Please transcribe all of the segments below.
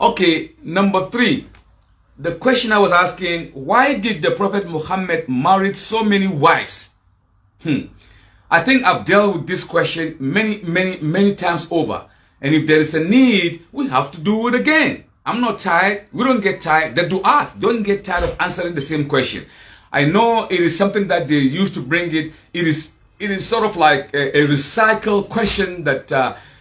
Okay, number 3. The question I was asking, why did the Prophet Muhammad marry so many wives? I think I've dealt with this question many times over. And if there is a need, we have to do it again. I'm not tired. We don't get tired. The du'at don't get tired of answering the same question. I know it is something that they used to bring it. It is sort of like a recycled question that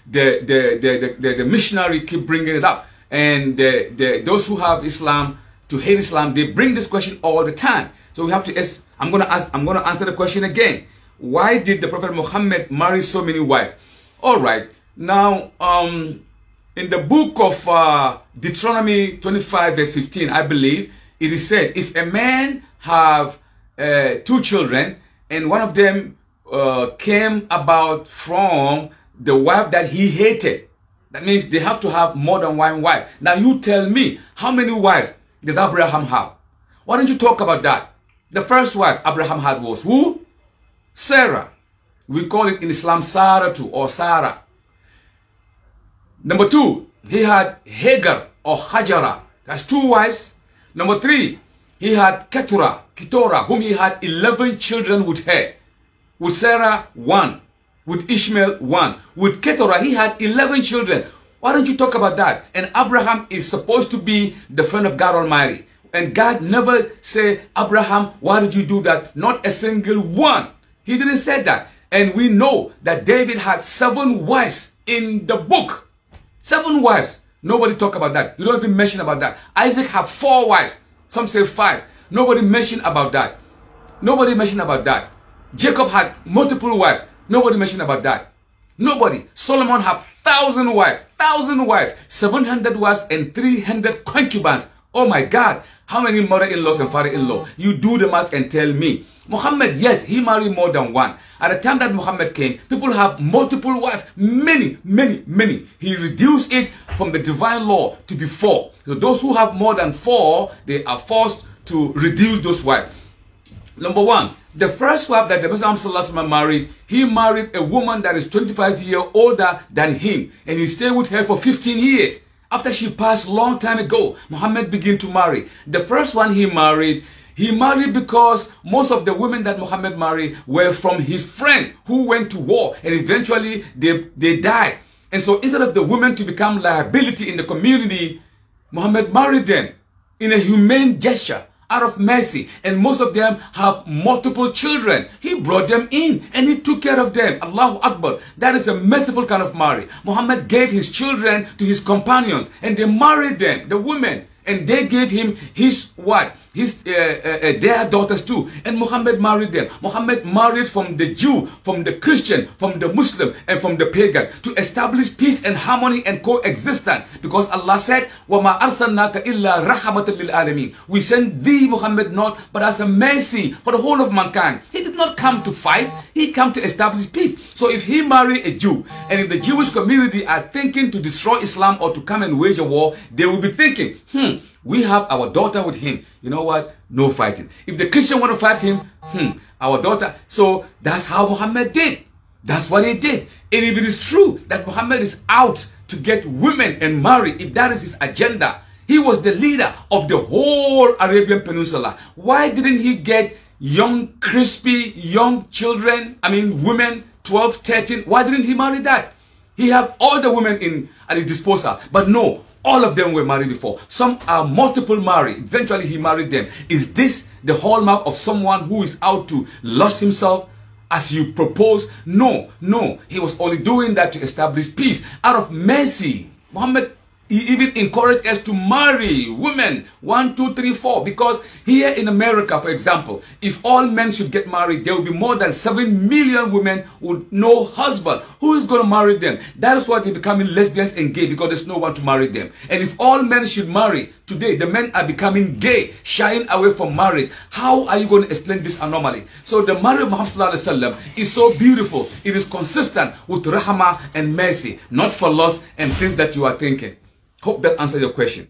the missionary keep bringing it up. And those who have Islam, to hate Islam, they bring this question all the time. So we have to ask, I'm going to answer the question again. Why did the Prophet Muhammad marry so many wives? All right. Now, in the book of Deuteronomy 25 verse 15, I believe, it is said, if a man have 2 children and one of them came about from the wife that he hated, that means they have to have more than one wife. Now you tell me, how many wives does Abraham have? Why don't you talk about that? The first wife Abraham had was who? Sarah. We call it in Islam Sarah or Sarah. Number 2, he had Hagar or Hajara. That's 2 wives. Number 3, he had Keturah, whom he had 11 children with her. With Sarah, 1. With Ishmael, 1. With Keturah, he had 11 children. Why don't you talk about that? And Abraham is supposed to be the friend of God Almighty. And God never said, Abraham, why did you do that? Not a single one. He didn't say that. And we know that David had 7 wives in the book. 7 wives. Nobody talk about that. You don't even mention about that. Isaac had 4 wives. Some say 5. Nobody mentioned about that. Nobody mentioned about that. Jacob had multiple wives. Nobody mentioned about that. Nobody. Solomon had 1,000 wives. 1,000 wives. 700 wives and 300 concubines. Oh my God. How many mother-in-laws and father-in-law? You do the math and tell me. Muhammad, yes, he married more than 1. At the time that Muhammad came, people have multiple wives. Many. He reduced it from the divine law to be 4. So those who have more than 4, they are forced to reduce those wives. Number 1, the first wife that the Prophet married, he married a woman that is 25 years older than him. And he stayed with her for 15 years. After she passed a long time ago, Muhammad began to marry. The first one he married because most of the women that Muhammad married were from his friend who went to war, and eventually they died. And so instead of the women to become liability in the community, Muhammad married them in a humane gesture, out of mercy. And most of them have multiple children. He brought them in and he took care of them. Allahu Akbar. That is a merciful kind of marriage. Muhammad gave his children to his companions and they married them, the women. And they gave him his what? Their daughters too. And Muhammad married them. Muhammad married from the Jew, from the Christian, from the Muslim, and from the pagans to establish peace and harmony and coexistence. Because Allah said, وَمَا أَرْسَلْنَاكَ إِلَّا رَحْمَةً لِلْعَالَمِينَ. We sent thee, Muhammad, not but as a mercy for the whole of mankind. He did not come to fight. He came to establish peace. So if he married a Jew, and if the Jewish community are thinking to destroy Islam or to come and wage a war, they will be thinking, we have our daughter with him. You know what? No fighting. If the Christian want to fight him, our daughter. So that's how Muhammad did. That's what he did. And if it is true that Muhammad is out to get women and marry, if that is his agenda, he was the leader of the whole Arabian Peninsula. Why didn't he get young, crispy, young children, women, 12, 13? Why didn't he marry that? He have all the women at his disposal. But no, all of them were married before. Some are multiple married. Eventually he married them. Is this the hallmark of someone who is out to lust himself as you propose? No. He was only doing that to establish peace out of mercy. Muhammad, he even encouraged us to marry women 1, 2, 3, 4. Because here in America, for example, if all men should get married, there will be more than 7 million women with no husband. Who is going to marry them? That is why they're becoming lesbians and gay, because there's no one to marry them. And if all men should marry, today the men are becoming gay, shying away from marriage. How are you going to explain this anomaly? So the marriage of Muhammad ﷺ is so beautiful. It is consistent with rahmah and mercy, not for lust and things that you are thinking. Hope that answers your question.